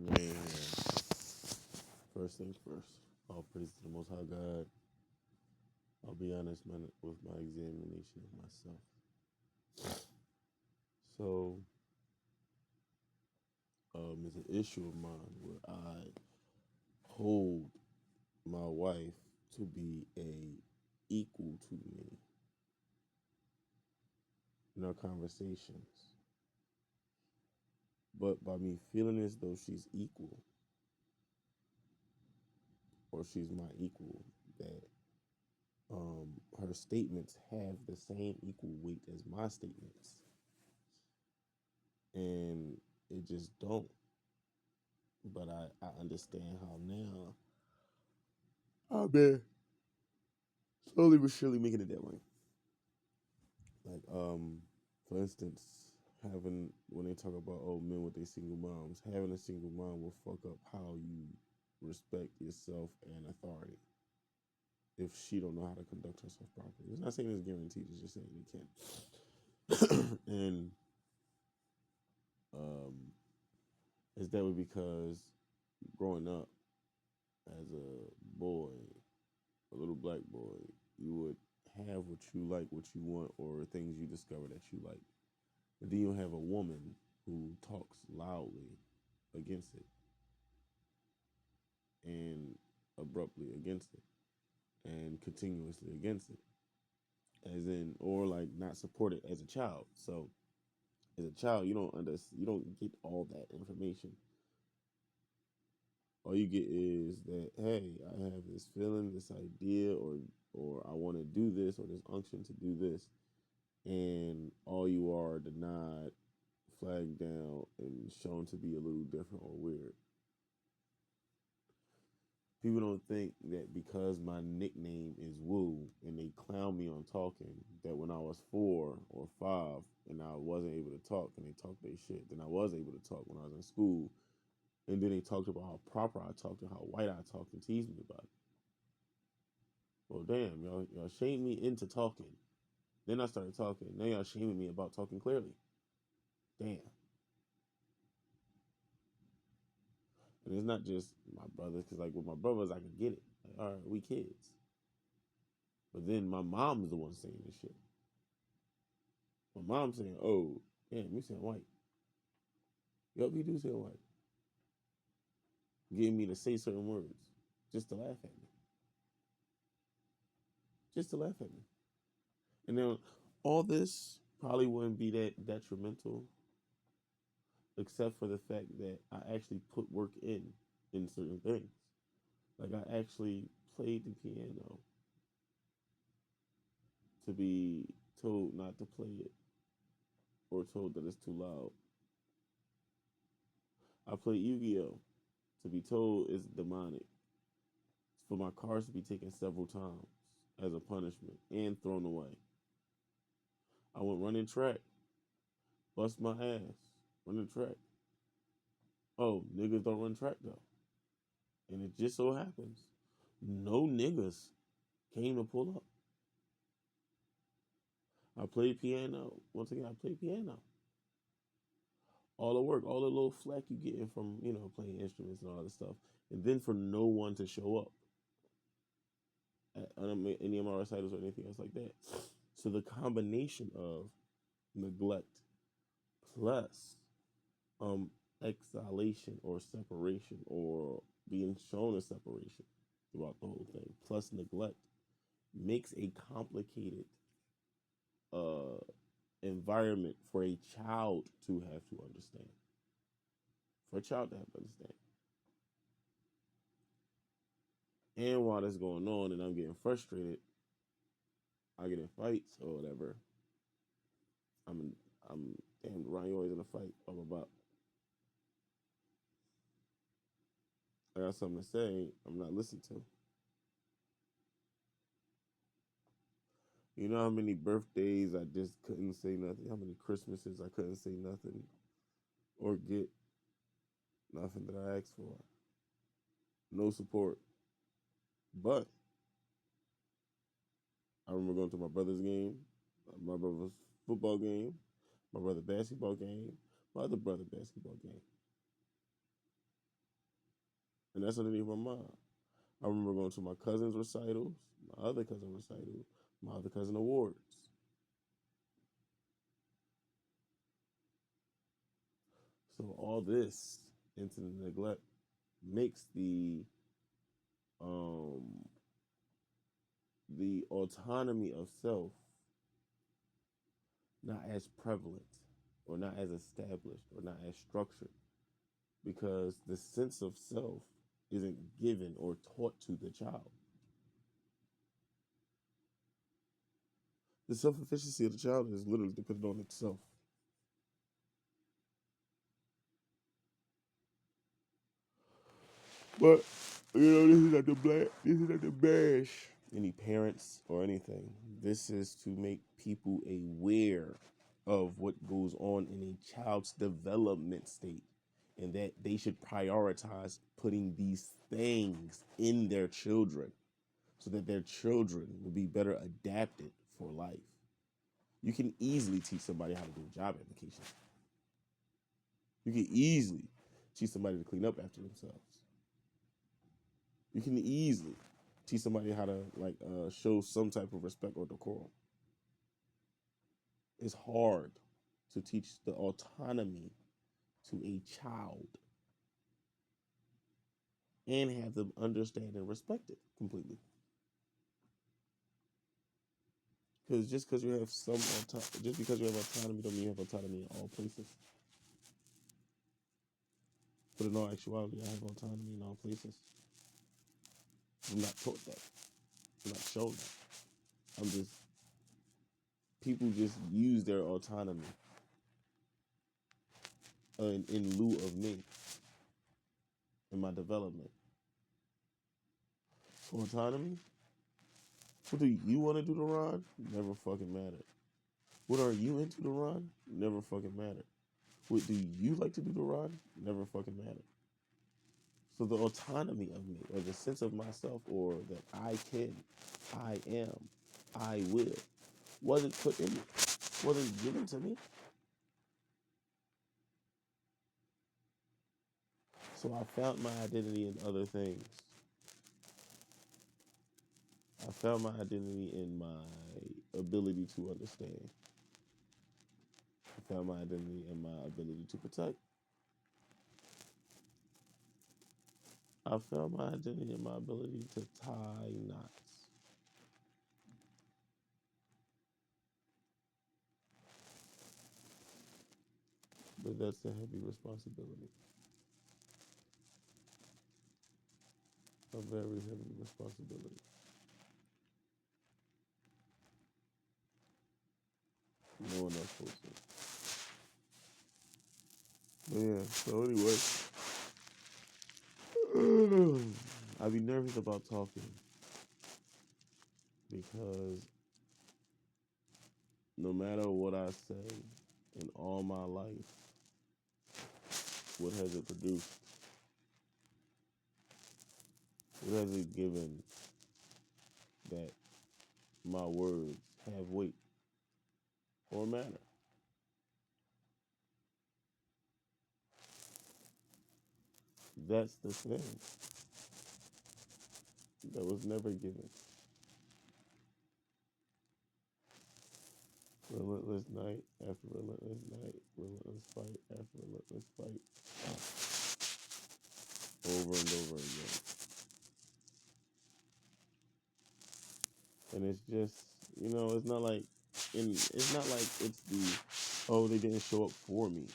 Man, first things first. All praise to the Most High God. I'll be honest, man, with my examination of myself. So, it's an issue of mine where I hold my wife to be a equal to me in our conversations, but by me feeling as though she's equal or she's my equal, that her statements have the same equal weight as my statements, and it just don't. But I understand how now I've been slowly but surely making it that way. Like, for instance, having when they talk about men with their single moms, having a single mom will fuck up how you respect yourself and authority. If she don't know how to conduct herself properly, it's not saying it's guaranteed. It's just saying it can. And um, it's that way because growing up as a boy, a little black boy, you would have what you like, what you want, or things you discover that you like. But then you have a woman who talks loudly against it and abruptly against it and continuously against it. As in, or like not support it as a child. So as a child, you don't get all that information. All you get is that, hey, I have this feeling, this idea, or I want to do this, or this unction to do this, and all you are denied, flagged down, and shown to be a little different or weird. People don't think that because my nickname is Woo and they clown me on talking, that when I was 4 or 5 and I wasn't able to talk and they talked their shit, then I was able to talk when I was in school. And then they talked about how proper I talked and how white I talked and teased me about it. Well, damn, y'all shamed me into talking. Then I started talking. Now y'all shaming me about talking clearly. Damn. And it's not just my brothers, because like with my brothers, I can get it. Like, all right, we kids. But then my mom is the one saying this shit. My mom saying, "Oh, damn, you saying white? Yup, you do say white." Getting me to say certain words just to laugh at me, just to laugh at me. And then all this probably wouldn't be that detrimental, except for the fact that I actually put work in certain things. Like I actually played the piano to be told not to play it or told that it's too loud. I played Yu-Gi-Oh to be told it's demonic. For my cards to be taken several times as a punishment and thrown away. I went running track, bust my ass, running track. Oh, niggas don't run track though. And it just so happens no niggas came to pull up. I played piano. Once again, I played piano. All the work, all the little flack you getting from, playing instruments and all that stuff. And then for no one to show up at any of my recitals or anything else like that. So the combination of neglect plus um exhalation or separation or being shown a separation throughout the whole thing plus neglect makes a complicated uh environment for a child to have to understand, for a child to have to understand. And while that's going on and I'm getting frustrated, I get in fights or whatever. I'm damn, Ryan, you always in a fight, blah blah blah. I got something to say, I'm not listened to. You know how many birthdays I just couldn't say nothing? How many Christmases I couldn't say nothing or get nothing that I asked for? No support. But I remember going to my brother's game, my brother's football game, my brother's basketball game, my other brother's basketball game. And that's underneath my mom. I remember going to my cousin's recitals, my other cousin recital, my other cousin awards. So all this into the neglect makes um the autonomy of self not as prevalent or not as established or not as structured because the sense of self isn't given or taught to the child. The self efficacy of the child is literally dependent on itself. But this is not the black. This is not the bash any parents or anything. This is to make people aware of what goes on in a child's development state, and that they should prioritize putting these things in their children, so that their children will be better adapted for life. You can easily teach somebody how to do a job application. You can easily teach somebody to clean up after themselves. You can easily teach somebody how to show some type of respect or decorum. It's hard to teach the autonomy to a child and have them understand and respect it completely. Because just because you have just because you have autonomy, don't mean you have autonomy in all places. But in all actuality, I have autonomy in all places. I'm not taught that. I'm not shown that. People just use their autonomy in lieu of me in my development. For autonomy, what do you want to do to Ron? Never fucking matter. What are you into to Ron? Never fucking matter. What do you like to do to Ron? Never fucking matter. So the autonomy of me, or the sense of myself, or that I can, I am, I will, wasn't put in me, wasn't given to me. So I found my identity in other things. I found my identity in my ability to understand. I found my identity in my ability to protect. I found my identity in my ability to tie knots. But that's a heavy responsibility. A very heavy responsibility. No one else holds it. But yeah, so anyway, I be nervous about talking because no matter what I say in all my life, what has it produced? What has it given that my words have weight or matter? That's the thing that was never given. Relentless night after relentless night, relentless fight after relentless fight, over and over again. And it's just, it's not like, it's the, oh, they didn't show up for me.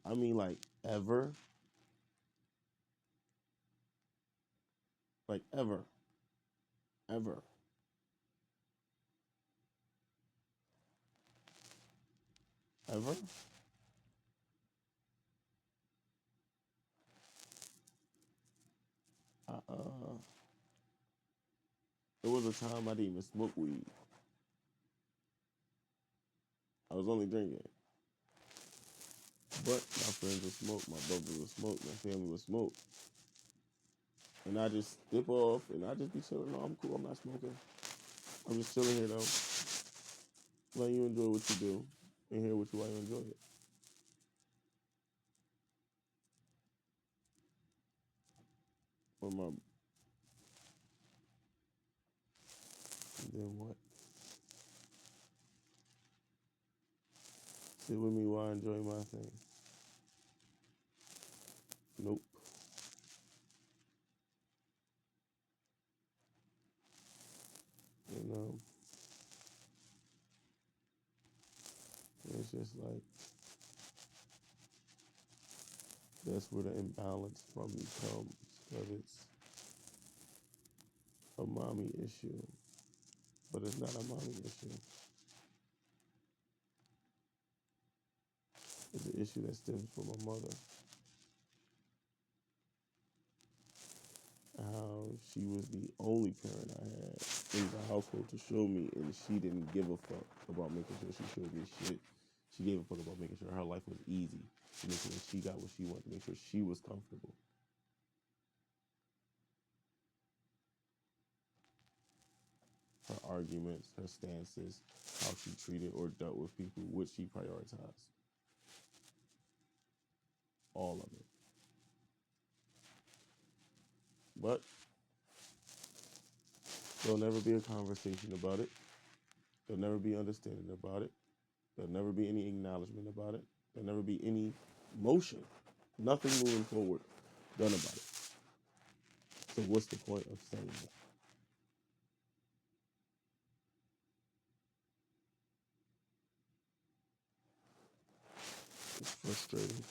I mean, like, ever. Like, ever. Ever. Ever. Uh, there was a time I didn't even smoke weed. I was only drinking. But my friends would smoke, my brothers would smoke, my family would smoke. And I just dip off and I just be chilling. No, I'm cool, I'm not smoking. I'm just chilling here though. Let you enjoy what you do and hear what you want to enjoy it. for my. And then what? Sit with me while I enjoy my thing. Nope. You know, it's just like that's where the imbalance from me comes because it's a mommy issue, but it's not a mommy issue. It's an issue that stems from my mother. How she was the only parent I had in the household to show me, and she didn't give a fuck about making sure she showed me shit. She gave a fuck about making sure her life was easy, to make sure that she got what she wanted, to make sure she was comfortable. Her arguments, her stances, how she treated or dealt with people, what she prioritized. All of it. But there'll never be a conversation about it. There'll never be understanding about it. There'll never be any acknowledgement about it. There'll never be any motion. Nothing moving forward done about it. So what's the point of saying it? It's frustrating.